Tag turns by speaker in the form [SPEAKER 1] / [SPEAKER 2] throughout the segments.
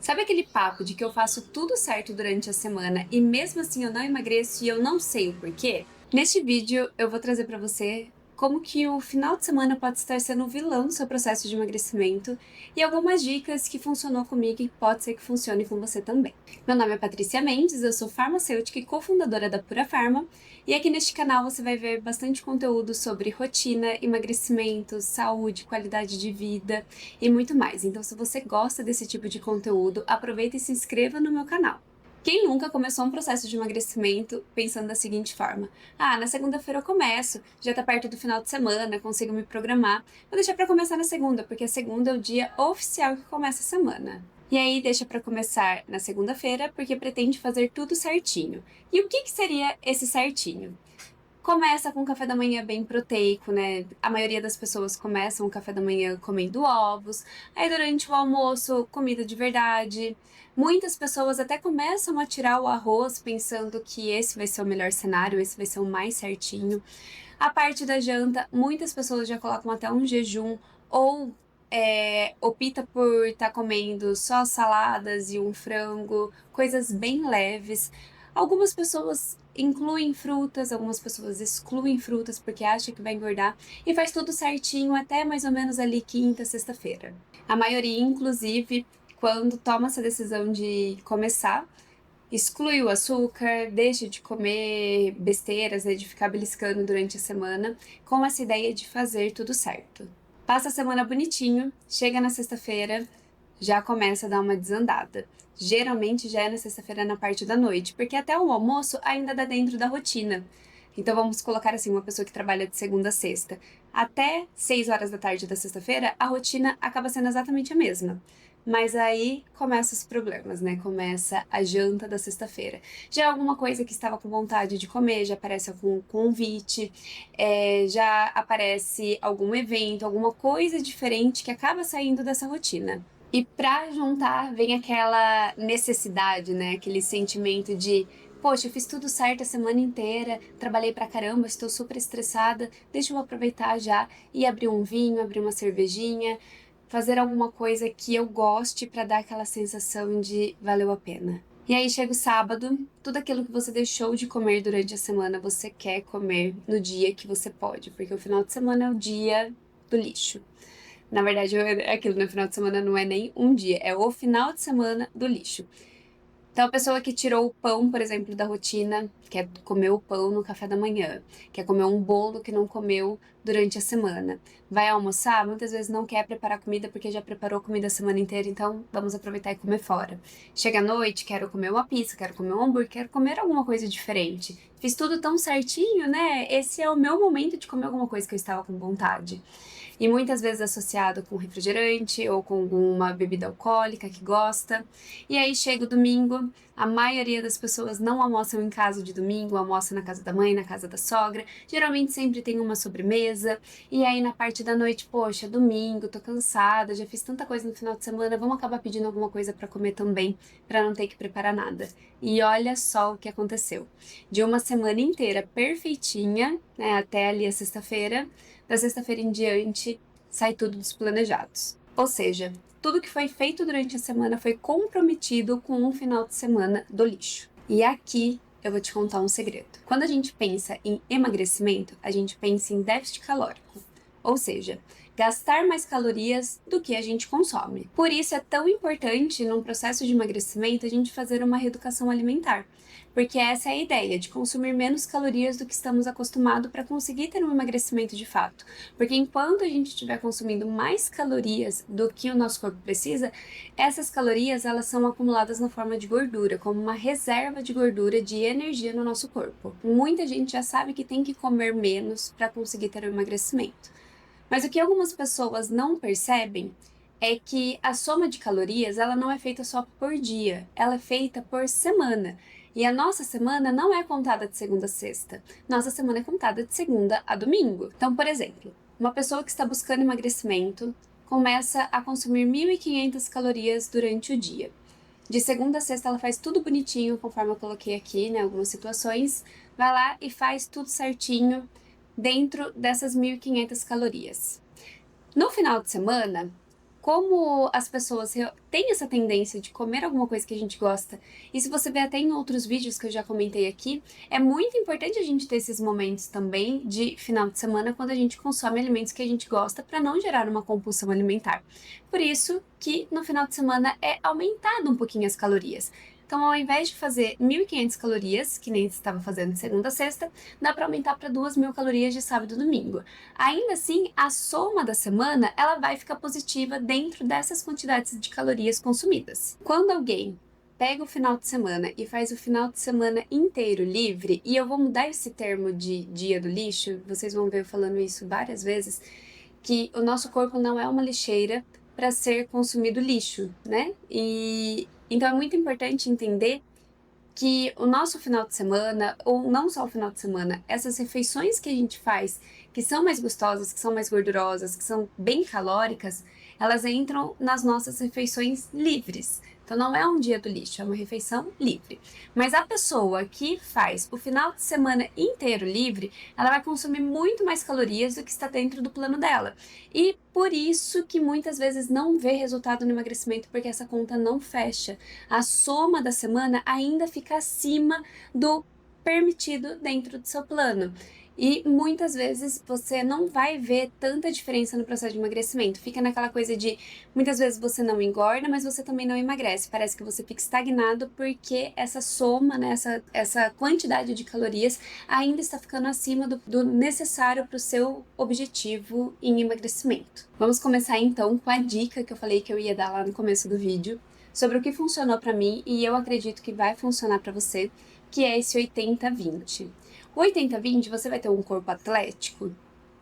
[SPEAKER 1] Sabe aquele papo de que eu faço tudo certo durante a semana e mesmo assim eu não emagreço e eu não sei o porquê? Neste vídeo eu vou trazer para você como que o final de semana pode estar sendo o vilão do seu processo de emagrecimento e algumas dicas que funcionou comigo e pode ser que funcione com você também. Meu nome é Patrícia Mendes, eu sou farmacêutica e cofundadora da Pura Farma e aqui neste canal você vai ver bastante conteúdo sobre rotina, emagrecimento, saúde, qualidade de vida e muito mais. Então, se você gosta desse tipo de conteúdo, aproveita e se inscreva no meu canal. Quem nunca começou um processo de emagrecimento pensando da seguinte forma: ah, na segunda-feira eu começo, já tá perto do final de semana, consigo me programar, vou deixar pra começar na segunda, porque a segunda é o dia oficial que começa a semana. E aí deixa pra começar na segunda-feira, porque pretende fazer tudo certinho. E o que seria esse certinho? Começa com um café da manhã bem proteico, né? A maioria das pessoas começam o café da manhã comendo ovos, aí durante o almoço, comida de verdade. Muitas pessoas até começam a tirar o arroz pensando que esse vai ser o melhor cenário, esse vai ser o mais certinho. A parte da janta, muitas pessoas já colocam até um jejum ou opta por estar comendo só saladas e um frango, coisas bem leves. Algumas pessoas incluem frutas, algumas pessoas excluem frutas porque acham que vai engordar e faz tudo certinho até mais ou menos ali quinta, sexta-feira. A maioria, inclusive, quando toma essa decisão de começar, exclui o açúcar, deixa de comer besteiras, né, de ficar beliscando durante a semana, com essa ideia de fazer tudo certo. Passa a semana bonitinho, chega na sexta-feira, já começa a dar uma desandada. Geralmente já é na sexta-feira na parte da noite, porque até o almoço ainda dá dentro da rotina. Então vamos colocar assim, uma pessoa que trabalha de segunda a sexta. Até 6 horas da tarde da sexta-feira, a rotina acaba sendo exatamente a mesma. Mas aí começam os problemas, né? Começa a janta da sexta-feira. Já é alguma coisa que estava com vontade de comer, já aparece algum convite, já aparece algum evento, alguma coisa diferente que acaba saindo dessa rotina. E pra juntar vem aquela necessidade, né? Aquele sentimento de, poxa, eu fiz tudo certo a semana inteira, trabalhei pra caramba, estou super estressada, deixa eu aproveitar já e abrir um vinho, abrir uma cervejinha, fazer alguma coisa que eu goste pra dar aquela sensação de valeu a pena. E aí chega o sábado, tudo aquilo que você deixou de comer durante a semana, você quer comer no dia que você pode, porque o final de semana é o dia do lixo. Na verdade, é aquilo, no final de semana não é nem um dia, é o final de semana do lixo. Então, a pessoa que tirou o pão, por exemplo, da rotina, quer comer o pão no café da manhã, quer comer um bolo que não comeu durante a semana, vai almoçar, muitas vezes não quer preparar comida porque já preparou comida a semana inteira, então vamos aproveitar e comer fora. Chega à noite, quero comer uma pizza, quero comer um hambúrguer, quero comer alguma coisa diferente. Fiz tudo tão certinho, né? Esse é o meu momento de comer alguma coisa que eu estava com vontade. E muitas vezes associado com refrigerante ou com alguma bebida alcoólica que gosta. E aí chega o domingo, a maioria das pessoas não almoçam em casa de domingo, almoça na casa da mãe, na casa da sogra. Geralmente sempre tem uma sobremesa. E aí na parte da noite, poxa, domingo, tô cansada, já fiz tanta coisa no final de semana, vamos acabar pedindo alguma coisa para comer também, para não ter que preparar nada. E olha só o que aconteceu. De uma semana inteira perfeitinha, né, até ali a sexta-feira, da sexta-feira em diante, sai tudo dos planejados. Ou seja, tudo que foi feito durante a semana foi comprometido com um final de semana do lixo. E aqui eu vou te contar um segredo. Quando a gente pensa em emagrecimento, a gente pensa em déficit calórico. Ou seja, gastar mais calorias do que a gente consome. Por isso é tão importante, num processo de emagrecimento, a gente fazer uma reeducação alimentar. Porque essa é a ideia, de consumir menos calorias do que estamos acostumados para conseguir ter um emagrecimento de fato. Porque enquanto a gente estiver consumindo mais calorias do que o nosso corpo precisa, essas calorias elas são acumuladas na forma de gordura, como uma reserva de gordura de energia no nosso corpo. Muita gente já sabe que tem que comer menos para conseguir ter um emagrecimento. Mas o que algumas pessoas não percebem é que a soma de calorias ela não é feita só por dia, ela é feita por semana. E a nossa semana não é contada de segunda a sexta. Nossa semana é contada de segunda a domingo. Então, por exemplo, uma pessoa que está buscando emagrecimento começa a consumir 1.500 calorias durante o dia. De segunda a sexta ela faz tudo bonitinho, conforme eu coloquei aqui, né, algumas situações. Vai lá e faz tudo certinho dentro dessas 1.500 calorias. No final de semana, como as pessoas têm essa tendência de comer alguma coisa que a gente gosta. E se você ver até em outros vídeos que eu já comentei aqui, é muito importante a gente ter esses momentos também de final de semana quando a gente consome alimentos que a gente gosta para não gerar uma compulsão alimentar. Por isso que no final de semana é aumentado um pouquinho as calorias. Então, ao invés de fazer 1.500 calorias, que nem você estava fazendo de segunda a sexta, dá para aumentar para 2.000 calorias de sábado e domingo. Ainda assim, a soma da semana ela vai ficar positiva dentro dessas quantidades de calorias consumidas. Quando alguém pega o final de semana e faz o final de semana inteiro livre, e eu vou mudar esse termo de dia do lixo, vocês vão ver eu falando isso várias vezes, que o nosso corpo não é uma lixeira para ser consumido lixo, né? E então é muito importante entender que o nosso final de semana, ou não só o final de semana, essas refeições que a gente faz, que são mais gostosas, que são mais gordurosas, que são bem calóricas, elas entram nas nossas refeições livres. Então não é um dia do lixo, é uma refeição livre. Mas a pessoa que faz o final de semana inteiro livre, ela vai consumir muito mais calorias do que está dentro do plano dela. E por isso que muitas vezes não vê resultado no emagrecimento, porque essa conta não fecha. A soma da semana ainda fica acima do permitido dentro do seu plano. E muitas vezes você não vai ver tanta diferença no processo de emagrecimento. Fica naquela coisa de, muitas vezes você não engorda, mas você também não emagrece. Parece que você fica estagnado porque essa soma, né, essa quantidade de calorias ainda está ficando acima do necessário para o seu objetivo em emagrecimento. Vamos começar então com a dica que eu falei que eu ia dar lá no começo do vídeo, sobre o que funcionou para mim e eu acredito que vai funcionar para você, que é esse 80-20. O 80-20, você vai ter um corpo atlético?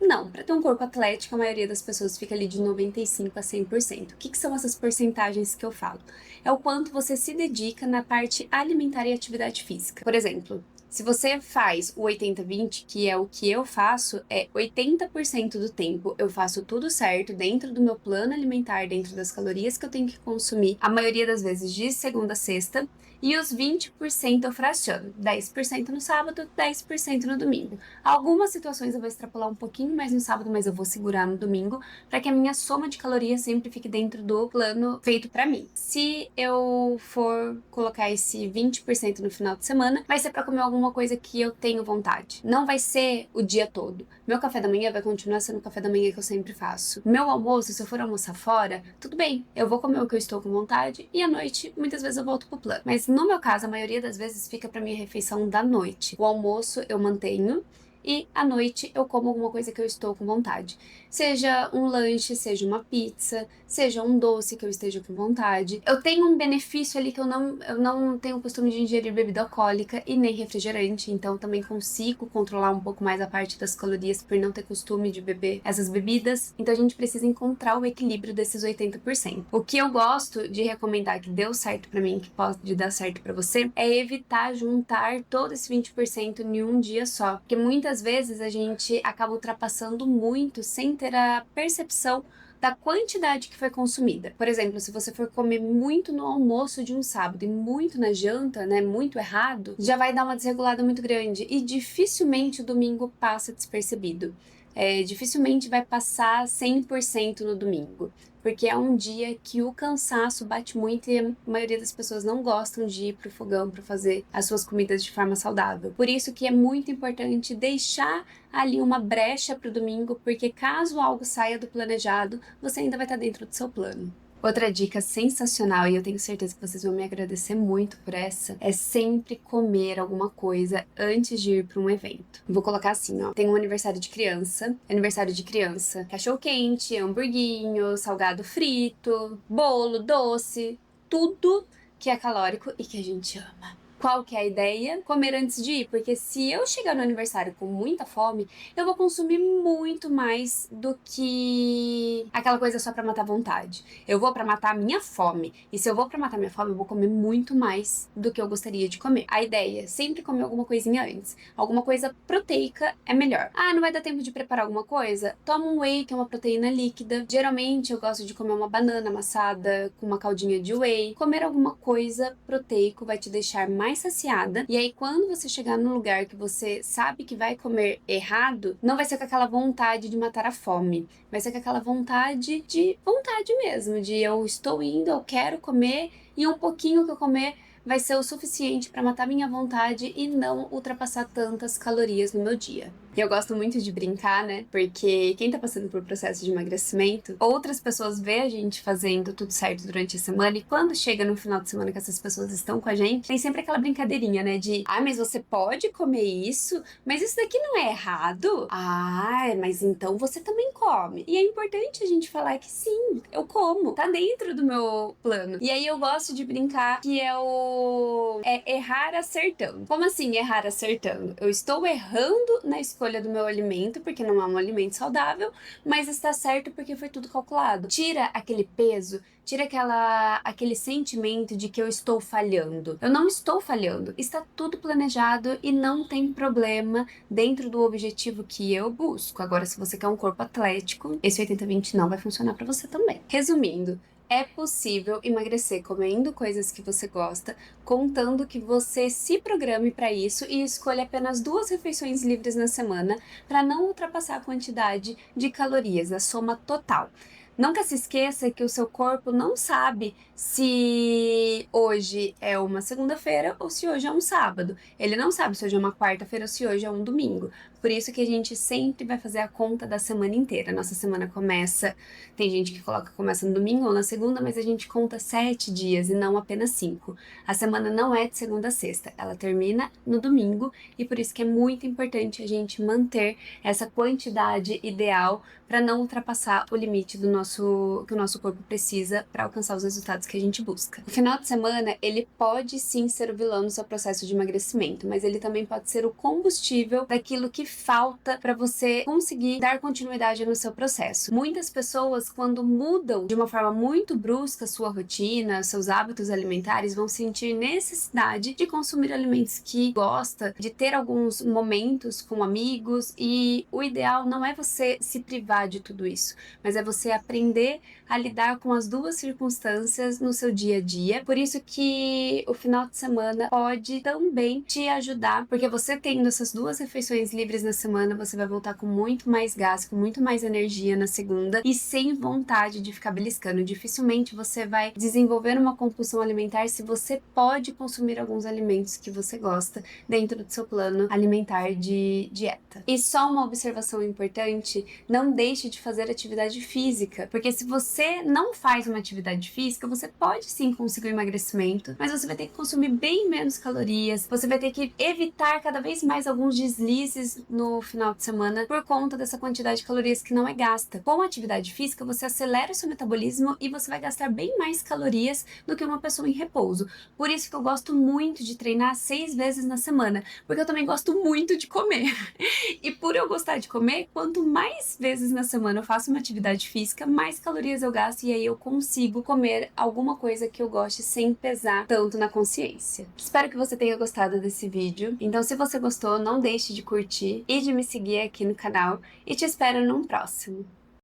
[SPEAKER 1] Não, para ter um corpo atlético, a maioria das pessoas fica ali de 95% a 100%. O que são essas porcentagens que eu falo? É o quanto você se dedica na parte alimentar e atividade física. Por exemplo, se você faz o 80-20, que é o que eu faço, é 80% do tempo eu faço tudo certo dentro do meu plano alimentar, dentro das calorias que eu tenho que consumir, a maioria das vezes de segunda a sexta, e os 20% eu fraciono, 10% no sábado, 10% no domingo. Algumas situações eu vou extrapolar um pouquinho mais no sábado, mas eu vou segurar no domingo, para que a minha soma de calorias sempre fique dentro do plano feito para mim. Se eu for colocar esse 20% no final de semana, vai ser para comer alguma coisa que eu tenho vontade. Não vai ser o dia todo. Meu café da manhã vai continuar sendo o café da manhã que eu sempre faço. Meu almoço, se eu for almoçar fora, tudo bem, eu vou comer o que eu estou com vontade e à noite, muitas vezes eu volto pro plano. Mas no meu caso, a maioria das vezes fica para minha refeição da noite. O almoço eu mantenho e à noite eu como alguma coisa que eu estou com vontade. Seja um lanche, seja uma pizza, seja um doce que eu esteja com vontade. Eu tenho um benefício ali que eu não tenho o costume de ingerir bebida alcoólica e nem refrigerante, então também consigo controlar um pouco mais a parte das calorias por não ter costume de beber essas bebidas. Então a gente precisa encontrar o equilíbrio desses 80%. O que eu gosto de recomendar que deu certo pra mim, que pode dar certo pra você, é evitar juntar todo esse 20% em um dia só, porque muitas vezes a gente acaba ultrapassando muito sem ter a percepção da quantidade que foi consumida. Por exemplo, se você for comer muito no almoço de um sábado e muito na janta, né, muito errado, já vai dar uma desregulada muito grande e dificilmente o domingo passa despercebido. Dificilmente vai passar 100% no domingo, porque é um dia que o cansaço bate muito e a maioria das pessoas não gostam de ir pro fogão para fazer as suas comidas de forma saudável. Por isso que é muito importante deixar ali uma brecha pro domingo, porque caso algo saia do planejado, você ainda vai estar dentro do seu plano. Outra dica sensacional, e eu tenho certeza que vocês vão me agradecer muito por essa, é sempre comer alguma coisa antes de ir para um evento. Vou colocar assim, ó, tem um aniversário de criança, cachorro-quente, hamburguinho, salgado frito, bolo, doce, tudo que é calórico e que a gente ama. Qual que é a ideia? Comer antes de ir, porque se eu chegar no aniversário com muita fome, eu vou consumir muito mais do que aquela coisa só pra matar a vontade. Eu vou pra matar a minha fome, e se eu vou pra matar a minha fome, eu vou comer muito mais do que eu gostaria de comer. A ideia é sempre comer alguma coisinha antes. Alguma coisa proteica é melhor. Ah, não vai dar tempo de preparar alguma coisa? Toma um whey, que é uma proteína líquida. Geralmente eu gosto de comer uma banana amassada com uma caldinha de whey. Comer alguma coisa proteico vai te deixar mais mais saciada. E aí, quando você chegar num lugar que você sabe que vai comer errado, não vai ser com aquela vontade de matar a fome. Vai ser com aquela vontade mesmo, de eu estou indo, eu quero comer, e um pouquinho que eu comer vai ser o suficiente para matar minha vontade e não ultrapassar tantas calorias no meu dia. E eu gosto muito de brincar, né? Porque quem tá passando por processo de emagrecimento, outras pessoas vê a gente fazendo tudo certo durante a semana, e quando chega no final de semana que essas pessoas estão com a gente, tem sempre aquela brincadeirinha, né? De, mas você pode comer isso, mas isso daqui não é errado. Mas então você também come. E é importante a gente falar que sim, eu como, tá dentro do meu plano. E aí eu gosto de brincar que é errar acertando. Como assim errar acertando? Eu estou errando na escolha do meu alimento, porque não é um alimento saudável, mas está certo porque foi tudo calculado. Tira aquele peso, tira aquele sentimento de que eu estou falhando. Eu não estou falhando, está tudo planejado e não tem problema dentro do objetivo que eu busco. Agora, se você quer um corpo atlético, esse 80-20 não vai funcionar para você também. Resumindo, é possível emagrecer comendo coisas que você gosta, contando que você se programe para isso e escolha apenas 2 refeições livres na semana para não ultrapassar a quantidade de calorias, a soma total. Nunca se esqueça que o seu corpo não sabe se hoje é uma segunda-feira ou se hoje é um sábado. Ele não sabe se hoje é uma quarta-feira ou se hoje é um domingo. Por isso que a gente sempre vai fazer a conta da semana inteira. Nossa semana começa, tem gente que coloca que começa no domingo ou na segunda, mas a gente conta 7 dias e não apenas 5. A semana não é de segunda a sexta, ela termina no domingo, e por isso que é muito importante a gente manter essa quantidade ideal para não ultrapassar o limite que o nosso corpo precisa para alcançar os resultados que a gente busca. O final de semana, ele pode sim ser o vilão no seu processo de emagrecimento, mas ele também pode ser o combustível daquilo que falta para você conseguir dar continuidade no seu processo. Muitas pessoas, quando mudam de uma forma muito brusca sua rotina, seus hábitos alimentares, vão sentir necessidade de consumir alimentos que gosta, de ter alguns momentos com amigos, e o ideal não é você se privar de tudo isso, mas é você aprender a lidar com as 2 circunstâncias no seu dia a dia. Por isso que o final de semana pode também te ajudar, porque você tendo essas 2 refeições livres na semana, você vai voltar com muito mais gás, com muito mais energia na segunda e sem vontade de ficar beliscando. Dificilmente você vai desenvolver uma compulsão alimentar se você pode consumir alguns alimentos que você gosta dentro do seu plano alimentar de dieta. E só uma observação importante: não deixe de fazer atividade física, porque se você não faz uma atividade física, você pode sim conseguir o emagrecimento, mas você vai ter que consumir bem menos calorias, você vai ter que evitar cada vez mais alguns deslizes no final de semana por conta dessa quantidade de calorias que não é gasta. Com a atividade física, você acelera o seu metabolismo e você vai gastar bem mais calorias do que uma pessoa em repouso. Por isso que eu gosto muito de treinar 6 vezes na semana, porque eu também gosto muito de comer. E por eu gostar de comer, quanto mais vezes na semana eu faço uma atividade física, mais calorias eu gasto, e aí eu consigo comer alguma coisa que eu goste sem pesar tanto na consciência. Espero que você tenha gostado desse vídeo. Então, se você gostou, não deixe de curtir e de me seguir aqui no canal, e te espero num próximo.